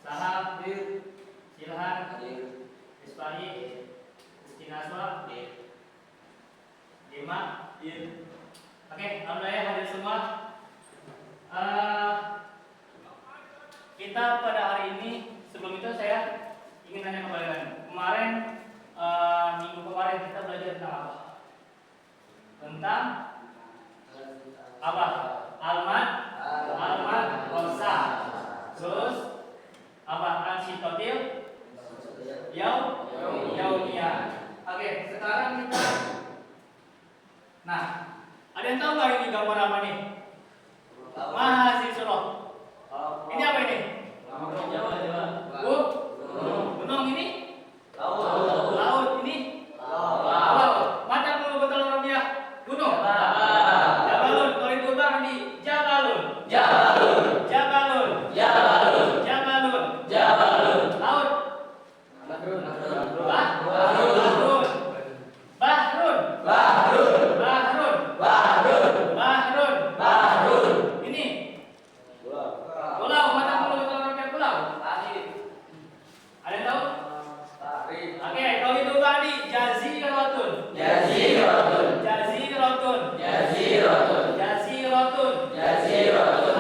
Sahab, Silhan, Isfari, Istinaswa, Lima. Oke, alhamdulillah ya hadir semua. Kita pada hari ini, sebelum itu saya ingin nanya kepada kalian. Kemarin minggu kemarin kita belajar tentang apa? Tentang apa? Almat, Rosa. Terus apa? Ansitotil, Yaumiyah. Oke, sekarang kita. Nah, ada yang tahu nggak ini gambar apa nih? Mahasiswa. Ini apa ini? Gunung ini? Laut ini? Laut. Mata dulu betul Arabiah. Gunung. Jabalun. Kalau itu bang di Jabalun. Laut. Bahrun. Ini. Pulau. Mata dulu betul Arabiah pulau. Ada yang tahu? Oke, kalau itu tadi Jaziratun.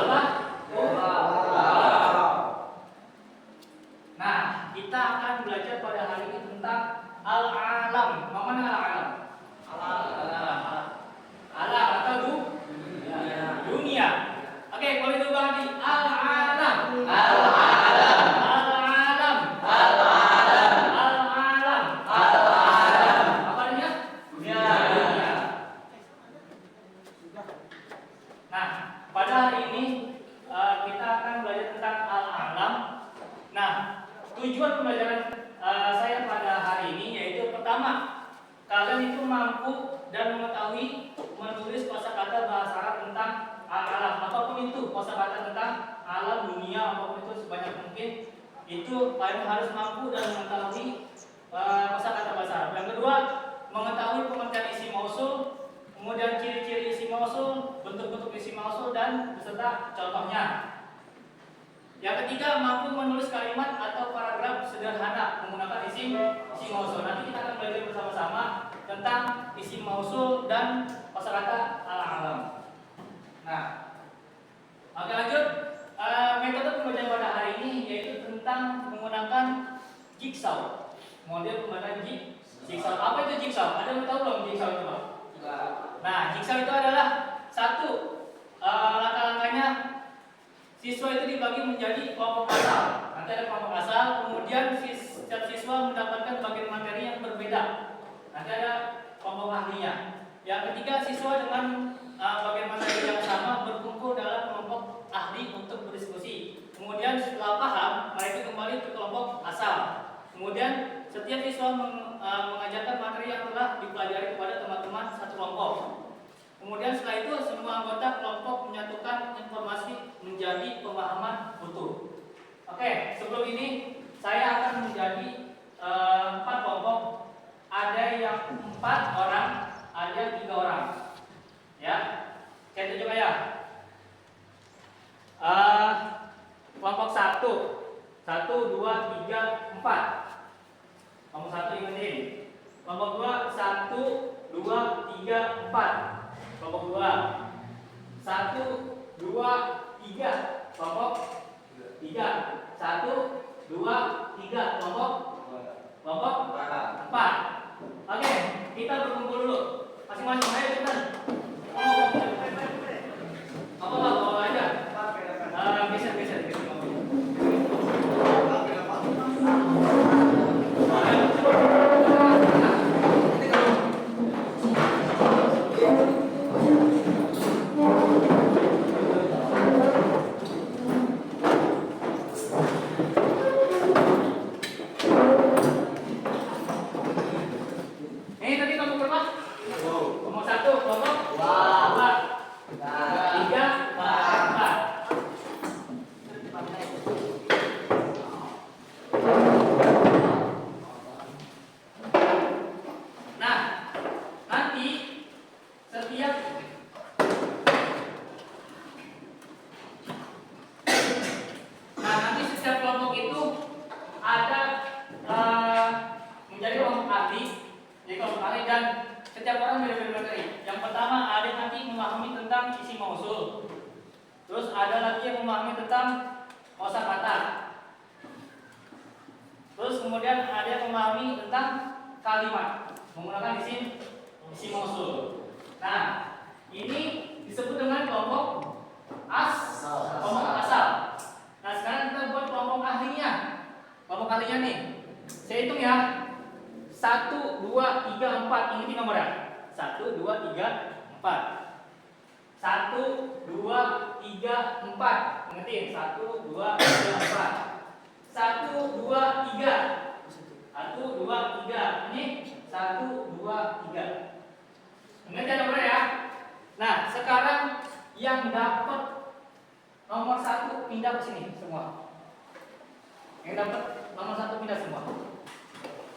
Apa? Nah, kita akan belajar pada hari ini tentang al-alam. Mana al-alam? Alam atau dunia. Oke, kalau itu tadi al-alam. Apa dia? Dunia. Nah, pada hari ini kita akan belajar tentang al-alam. Nah, tujuan pembelajaran saya pada hari ini yaitu pertama, kalian itu mampu dan mengetahui menulis kosakata bahasa Arab tentang al-alam, apapun itu kosakata tentang alam dunia, apapun itu sebanyak mungkin itu kalian harus mampu dan mengetahui kosakata bahasa Arab. Yang kedua, mengetahui pengertian isim mausul, kemudian ciri-ciri isim mausul, bentuk-bentuk isim mausul dan beserta contohnya. Yang ketiga, mampu menulis kalimat atau paragraf sederhana menggunakan isim mausul. Nanti kita akan belajar bersama-sama tentang isim mausul dan kosakata al-alam. Nah, oke lanjut. Metode pembelajaran pada hari ini yaitu tentang menggunakan jigsaw. Model pembelajaran jigsaw. Apa itu jigsaw? Ada yang tahu belum jigsaw itu, Pak? Nah, jigsaw itu adalah satu langkah-langkahnya. Siswa itu dibagi menjadi kelompok asal. Nanti ada kelompok asal, kemudian setiap siswa mendapatkan bagian materi yang berbeda. Nanti ada kelompok ahlinya. Yang ketiga, siswa dengan bagian materi yang sama berkumpul dalam kelompok ahli untuk berdiskusi. Kemudian setelah paham, mereka kembali ke kelompok asal. Kemudian setiap siswa mengajarkan materi yang telah dipelajari kepada teman-teman satu kelompok. Kemudian setelah itu semua anggota kelompok menyatukan informasi menjadi pemahaman utuh. Oke, sebelum ini saya akan menjadi 4 kelompok. Ada yang 4 orang, ada 3 orang. Ya, saya tunjuk ya. Kelompok 1, 2, 3, 4. Kelompok 1 ingetin. Kelompok 2, 1, 2, 3, 4. Kelompok 2, 1, 2, 3. Kelompok 3, 1, 2, 3. Kelompok 4. Oke, kita berkumpul dulu. Masing-masing ayo cepetan. Apa bawa aja? Geser. setiap orang beda-beda materi. Yang pertama ada yang nanti memahami tentang isi mausul. Terus ada lagi yang memahami tentang kosakata. Terus kemudian ada yang memahami tentang kalimat menggunakan isi mausul. Nah, ini disebut dengan kelompok kelompok asal. Nah, sekarang kita buat kelompok ahlinya. Kelompok ahlinya nih. Saya hitung ya. 1, 2, 3, 4. Ini 3 nomornya. 1, 2, 3, 4. 1, 2, 3, 4. Ingetin. 1, 2, 3, 4. 1, 2, 3. 1, 2, 3. Ini 1, 2, 3. Ingat ya nomornya ya. Nah, sekarang yang dapat nomor 1 pindah ke sini semua. Yang dapat nomor 1 pindah semua.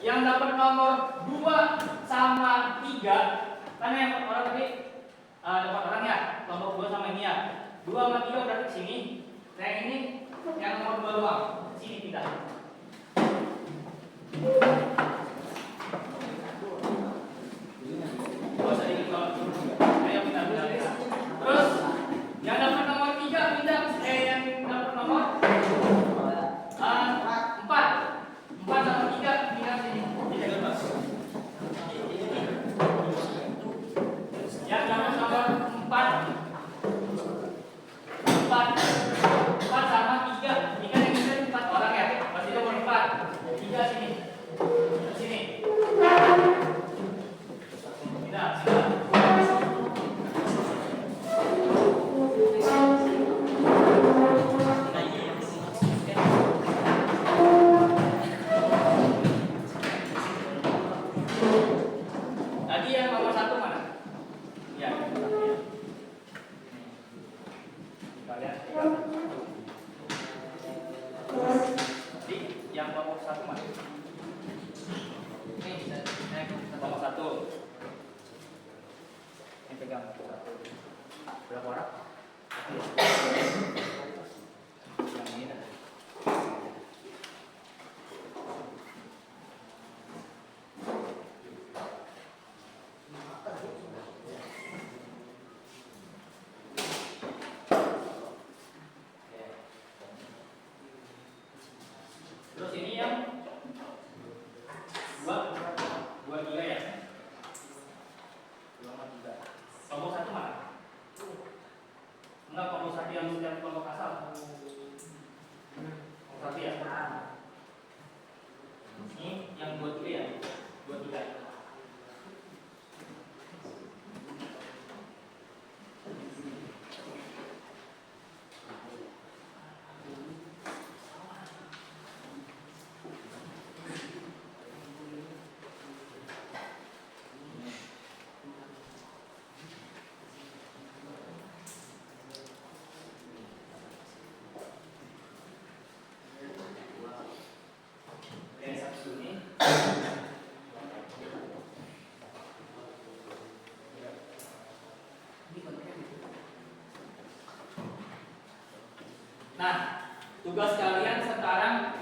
Yang dapat nomor 2 sama 3, karena yang orang tadi dapat orang ya, kelompok 2 sama ini ya. 2 sama 3 berarti ke sini. Nah, ini yang nomor 2 doang. Sini pindah. Terus yang dapat nomor 3 pindah yang dapat nomor 4 sama 3 pindah sini. Yang dapat nomor 4 sama 3. Ini kan yang bisa 4 orang ya. Berarti nomor 4. 3 sini. Sini. Pindah, pindah. Tadi yang nomor 1 mana? Ya. Kita lihat. Jadi yang nomor 1 mana? Ini nomor 1. Ini pegang nomor 1. Berapa orang? Yang ini dah. Terus ini yang 2, 3 ya. 2 sama 3. Kelompok 1 mana? Enggak, kelompok 1 yang setiap kelompok asal. Kelompok 1 ya. Ini yang 2, 3 ya. 2, 3. Nah, tugas kalian sekarang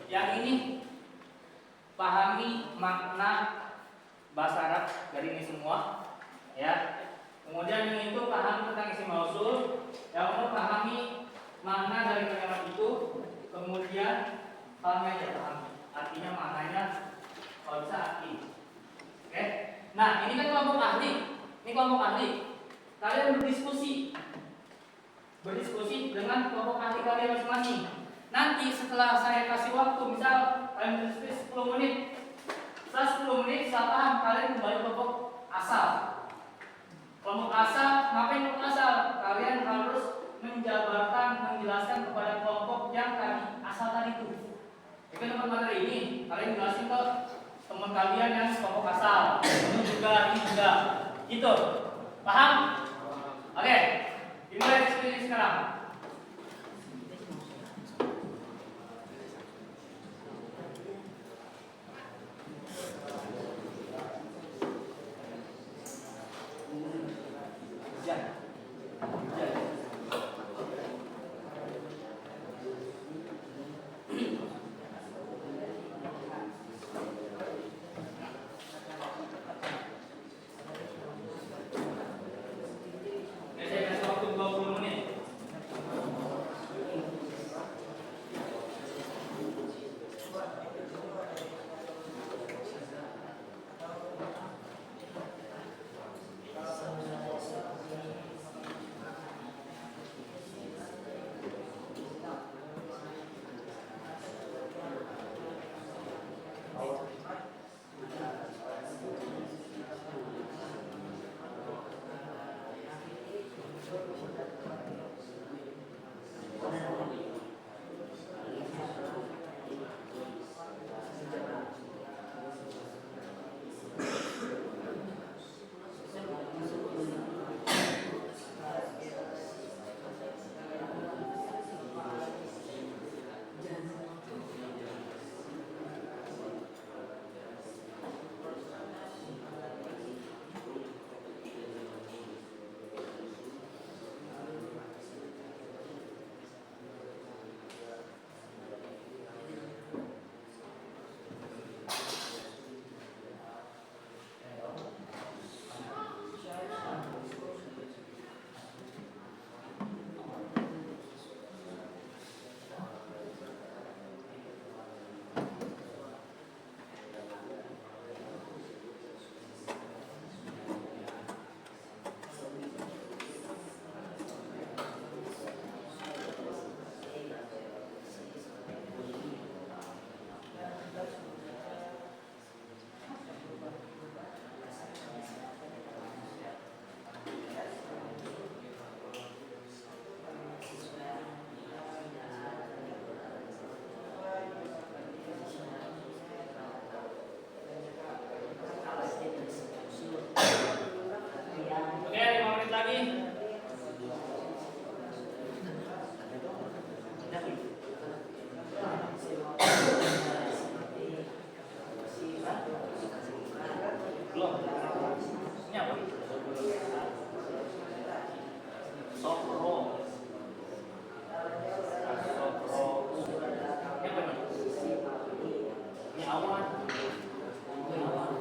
yang ini pahami makna bahasa Arab dari ini semua, ya. Kemudian yang itu pahami tentang isi mausul, yang mau pahami makna dari kalimat itu, kemudian pahami aja pahami. Artinya maknanya kalau bisa arti. Oke. Nah, ini kan kelompok ahli. Ini kelompok ahli. Kalian berdiskusi dengan kelompok ahli kalian masing-masing. Nanti setelah saya kasih waktu, misal kalian berdiskusi 10 menit. Setelah 10 menit saya paham, kalian kembali kelompok asal. Kelompok asal, ngapain kelompok asal? Kalian harus menjelaskan kepada kelompok yang tadi asal tadi itu. Jadi teman materi ini, kalian jelasin ke teman kalian yang kelompok asal. Ini juga, gitu. Paham? Oke. Dimulai diskusi sekarang. Belum. Ini apa? Sokro. Ini apa nih? Ini awan. Ini awan.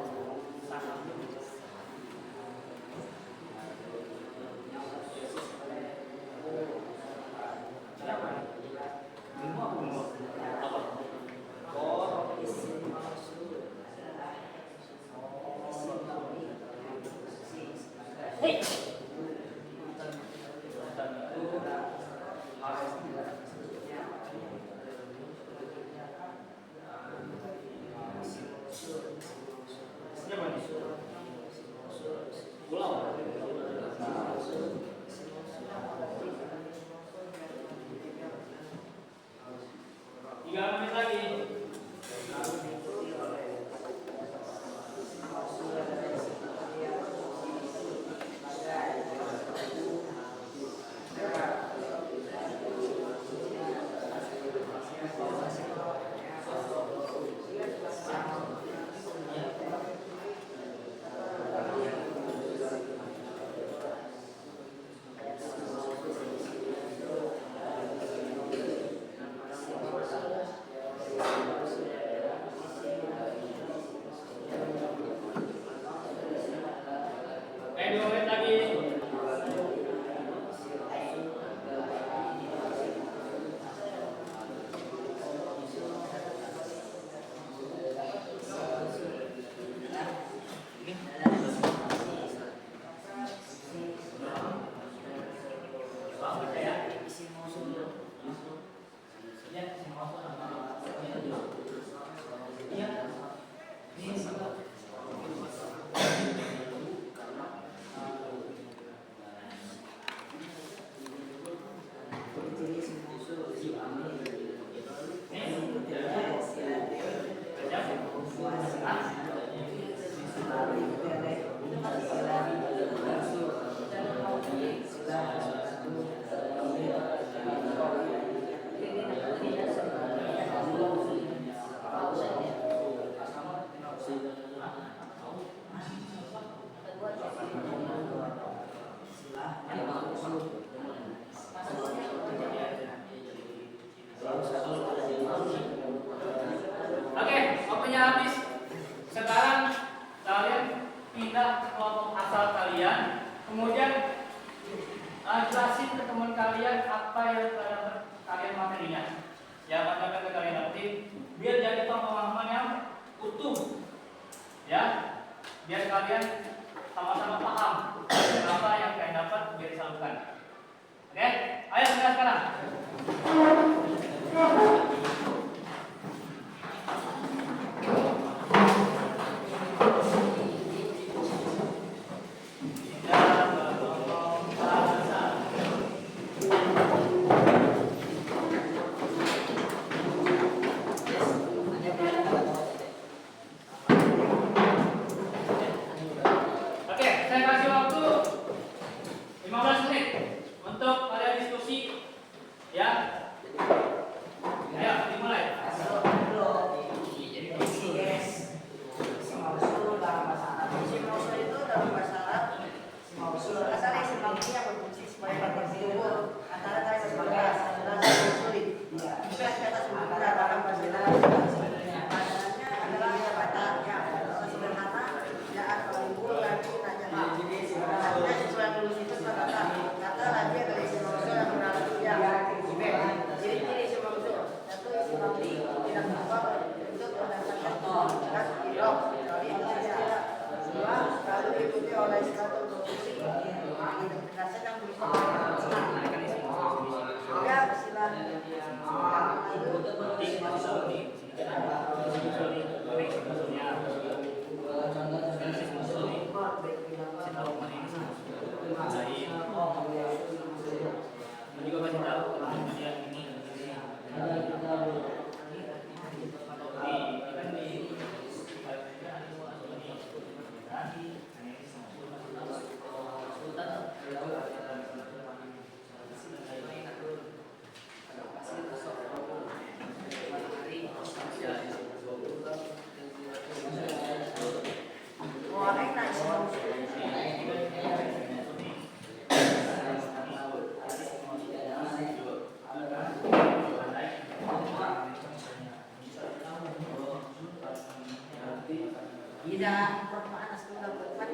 Tidak perempuan asli berbuat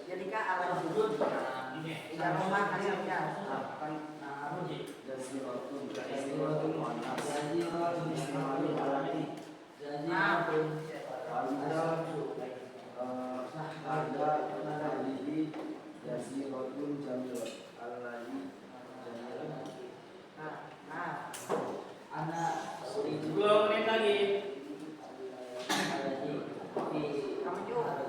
jadi kak alam sudut tidak rumah hasilnya anak 10 menit lagi. kamu juga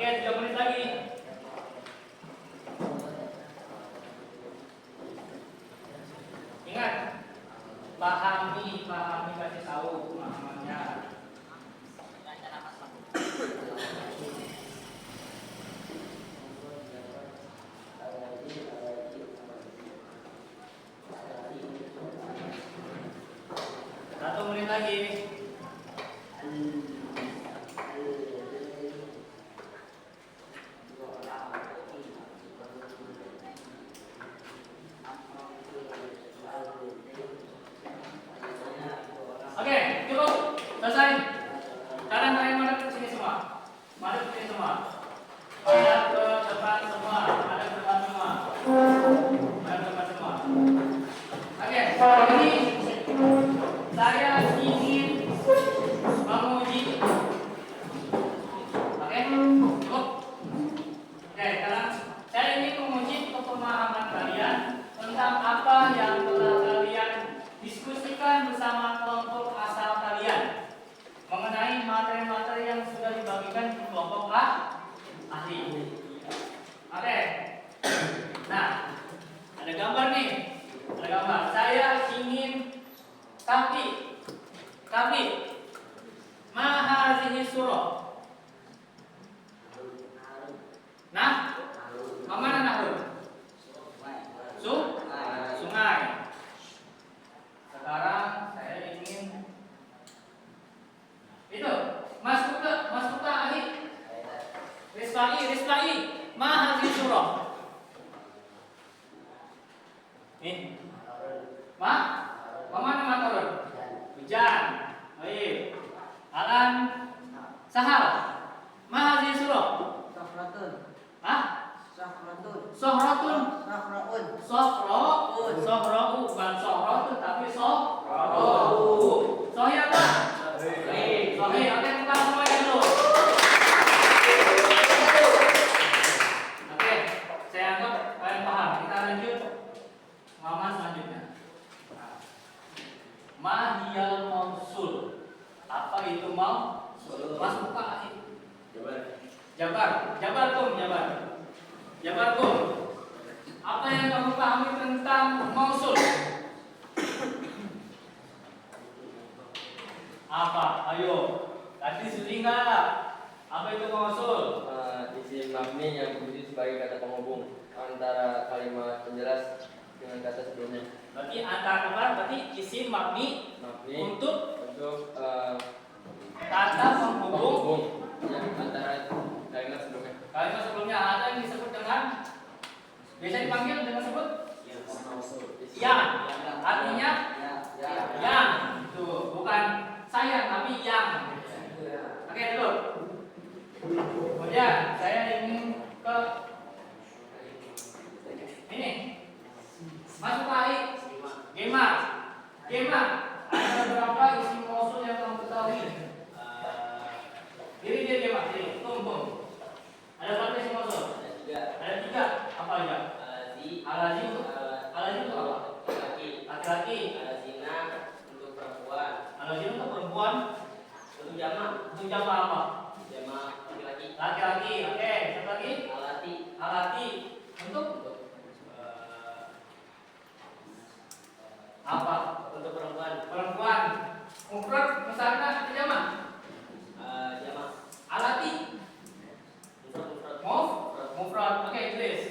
Oke, 3 menit lagi. Ingat, pahami kasih tahu pemahamannya. Satu menit lagi. Oke, cukup. Selesai. Sekarang kalian madep ke sini semua. Madep ke sini semua. Madep ke depan semua. Madep ke depan semua. Madep ke depan semua. Oke, ini saya ingin menguji. Oke, cukup. Oke, sekarang saya ingin menguji pemahaman kalian tentang apa yang telah kalian diskusikan bersama kelompok asal kalian mengenai materi-materi yang sudah dibagikan di kelompok ahli. Oke. Nah, ada gambar nih. Ada gambar. Saya ingin tapi mahazihi surah. Nah, mana nahur? Sungai. Sekarang saya ingin itu Mas Kuta ahli Rizqai mahazihi surah. Nih. Mana maturun? Hujan. Baik. Alan Sahal. Maha di Suro. Sohratun. Hah? Sohratun. Sohratun. Sohraun. Sohraun. Sohrau bukan sohratun tapi sohrau. Sohi apa? Sohi. Sohi. Oke, kita semuanya dulu. Oke, saya anggap kalian paham. Kita lanjut halaman selanjutnya. Mahiyal mausul. Apa itu mausul? Mas buka. Jabar kum. Apa yang kamu pahami tentang mausul? Apa? Ayo. Tadi studi nggak? Apa itu mausul? Isim mabni yang berfungsi sebagai kata penghubung antara kalimat penjelas dengan kata sebelumnya. Berarti antara apa? Berarti isim mabni untuk kata penghubung yang antara kalimat sebelumnya. Kalimat sebelumnya ada yang disebut dengan biasa dipanggil dengan sebut yang. Artinya yang. Tuh, bukan sayang tapi yang. Oke, dulu. Kemudian saya ingin ke ini. Masuk lagi. Gema. Ada berapa isim mausul yang kamu ketahui? Diri Gema. Tunggu. Ada berapa isim mausul? Ada 3. Apa aja? Alazi untuk apa? Laki-laki. Alazi untuk perempuan. Untuk jama apa? Laki-laki. Oke. Satu lagi. Alati. Untuk apa? Untuk Perempuan. Mufrad misalnya atau jama? Alati. Mufrad. Oke, tulis.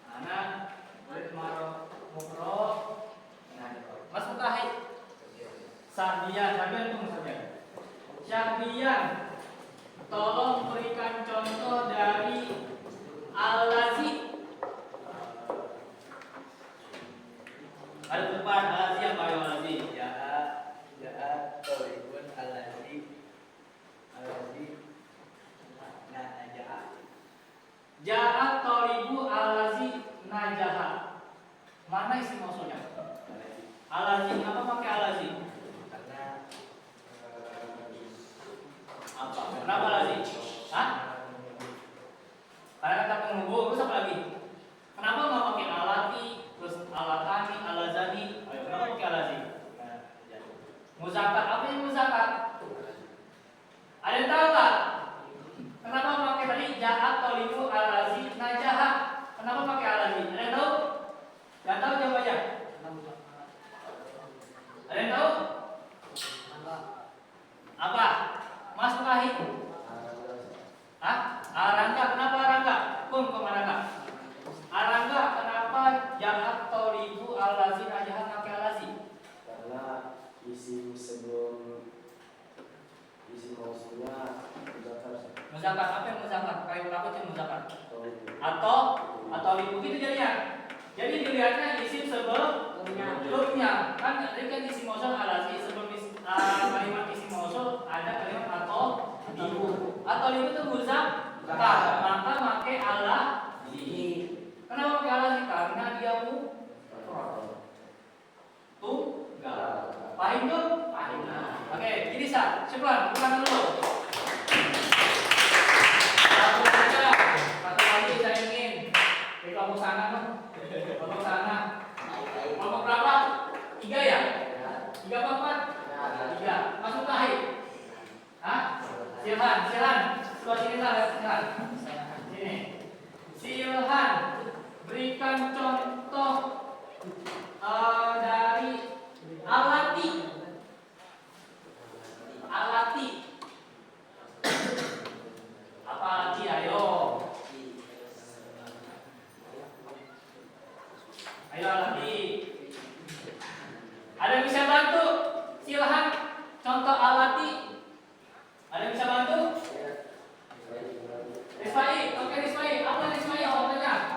Anak mufrad. Mas Mutahid. Sahbian tunggu saja. Syahbian. Tolong berikan contoh dari al-lazi. Ada depan al-lazi apa ya al-lazi? Jahat tolibun al-lazi najahat. Ja'at tolibu al-lazi najaha. Mana isi mausulnya? Al-lazi. Apa pakai al-lazi? Karena Apa? Kenapa al-lazi? Hah? Karena kata penghubung. Terus apa lagi? Kenapa nggak pakai alati? Terus alatani, alazani? Ayo, kenapa pakai al-lazi? Muzakkar. Apa yang muzakkar? Ada yang tahu nggak? Kenapa pakai tadi ja'at tolibu al-lazi najaha? Kenapa pakai al-lazi? Ada yang tahu? Yang tahu jawab aja. Ada yang tahu? Apa? Mas Wahid. Hah? Arangga. Kenapa Arangga? Kum Arangga. Arangga, kenapa ja'at tolibu al-lazi najaha pakai al-lazi? Karena isim sebelum isim mausulnya Muzakkar. Apa yang muzakkar? Kayak apa itu muzakkar? atau Atau libu gitu jadinya. Jadi dilihatnya isim sebelumnya. Kan tadi kan isim mausul al-lazi sebelum kalimat isim mausul ada kalimat atau libu. Atau libu itu muzakkar. Maka pakai al-lazi. Kenapa pakai al-lazi? Karena dia tunggal. Paham tuh? Paham. Oke, jadi syukran. Bukan dulu. Satu lagi saya ingin di kelompok sana kan? Kelompok sana. Kelompok berapa? 3 ya? 3 apa 4? 3. Masuk Tahir. Hah? Silhan. Sebelah sini lah, silhan. Sini. Silhan. Berikan contoh dari alati. Apa alati? Ayo alati. Ada yang bisa bantu? Silahkan contoh alati. Ada yang bisa bantu? Rizfai. Oke Rizfai. Apa Rizfai jawabannya?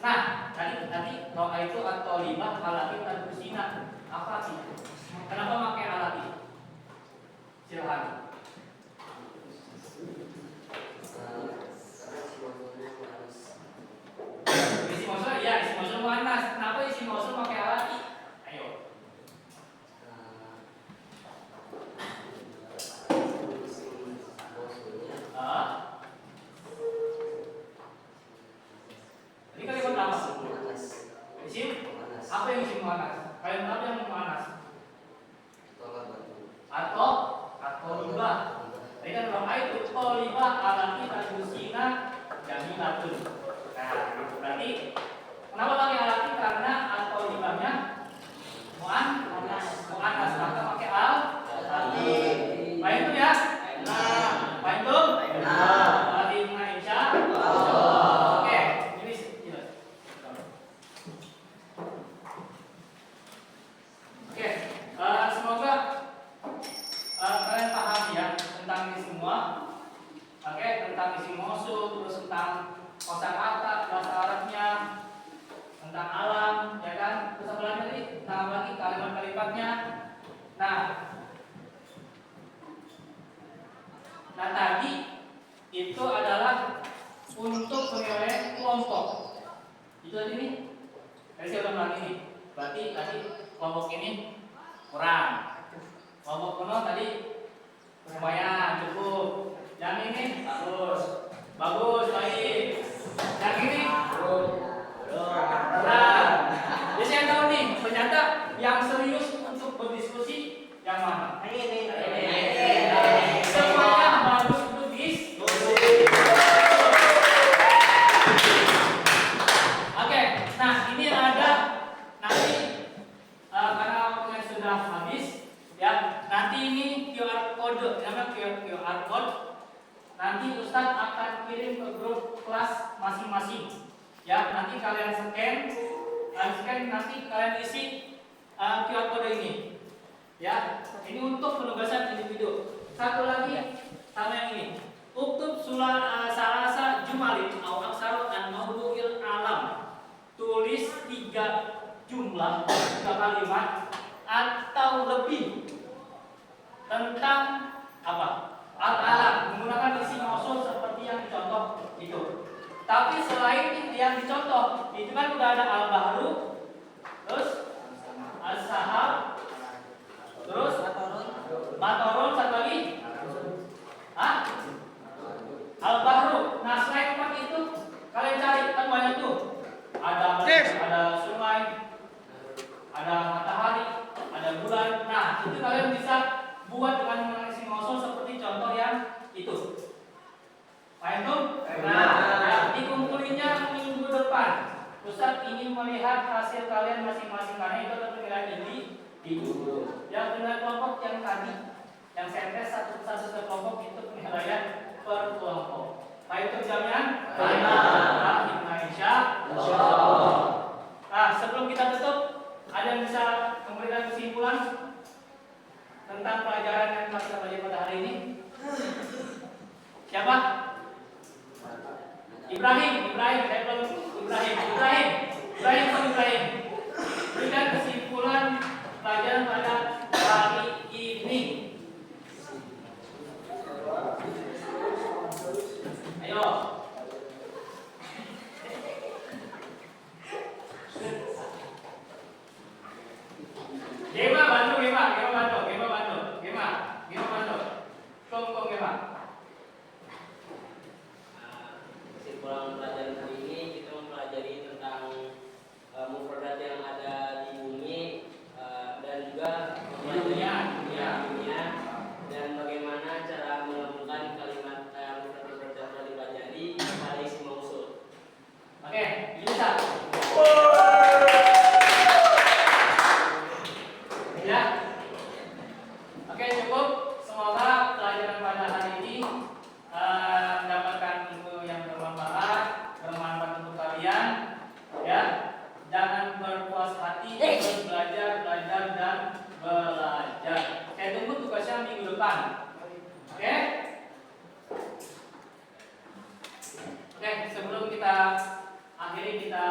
Nah, tadi roa itu atau libah alati dan kusina. Apa sih? Kenapa pakai alati? Silahkan. Isi mausul ya, isi mausul muannas. Kenapa isi mausul pakai alati? Ayo. Tadi kalimat apa? Isim? Apa yang isim muannas? Kalimat apa yang muannas? Atau libah. Tadi kan roa itu libah alati tajusina jamilatun. Nah, berarti kenapa pakai alati? Karena atau libahnya muannas, maka pakai alati. Baik itu ya. Baik itu. Alati insya. Oke, ini jelas. Oke, semoga kalian paham ya tentang ini semua. Oke, tentang isi mausul, terus tentang kosakata bahasa Arabnya, tentang alam, ya kan? Terus apa lagi tadi? Tentang apa lagi kalimat-kalimatnya. Nah tadi itu adalah untuk penilaian kelompok. Itu tadi nih. Tadi saya ulang lagi nih. Berarti tadi kelompok ini kurang. Kelompok penuh tadi lumayan cukup. Yang ini bagus, baik. Yang ini kurang. Jadi saya tahu nih, ternyata yang serius untuk berdiskusi yang mana? Ini. Semuanya bagus untuk diskusi. Oke, nah ini ada nanti karena waktunya sudah habis, ya. Nanti ini QR code, namanya QR code. Nanti Ustadz akan kirim ke grup kelas masing-masing. Ya, nanti kalian scan, nanti kalian isi QR code ini. Ya, ini untuk penugasan individu. Satu lagi sama yang ini. Uktub salasa jumalin au aksaru an mawdu'il alam. Tulis 3 jumlah, 3 kalimat atau lebih tentang apa? Al-alam, menggunakan isi mausul seperti yang dicontoh itu. Tapi selain yang dicontoh, itu kan udah ada al-bahru, terus as-sahab, terus matorun, satu lagi al-bahru. Nah selain 4 itu kalian cari, kan banyak tuh. Ada sungai, ada matahari, ada bulan. Nah itu kalian bisa buat dengan menggunakan isi mausul seperti contoh yang itu. Paham tuh? Nah, ya, dikumpulinya minggu depan. Ustadz ingin melihat hasil kalian masing-masing karena itu adalah penilaian individu. Yang penilaian kelompok yang tadi, yang saya tes satu kelompok itu penilaian per kelompok. Baik itu jaminan? Baik. Insyaallah. Nah, sebelum kita tutup, ada yang bisa memberikan kesimpulan tentang pelajaran yang telah kita pelajari pada hari ini? Siapa? Ibrahim, saya belum Ibrahim. Berikan kesimpulan pelajaran pada hari ini. Ayo. Gema bantu. Kesimpulan pelajaran hari ini kita mempelajari tentang mufradat yang ada di bumi dan juga dunia dan bagaimana cara menggabungkan kalimat mufradat yang telah dipelajari pada isi mausul. Oke, bisa. Ya. Oke, cukup. Semoga pelajaran pada hari ini mendapatkan ilmu yang bermanfaat untuk kalian. Ya, jangan berpuas hati, terus belajar dan belajar. Saya tunggu tugasnya minggu depan. Oke? Oke, sebelum kita akhiri kita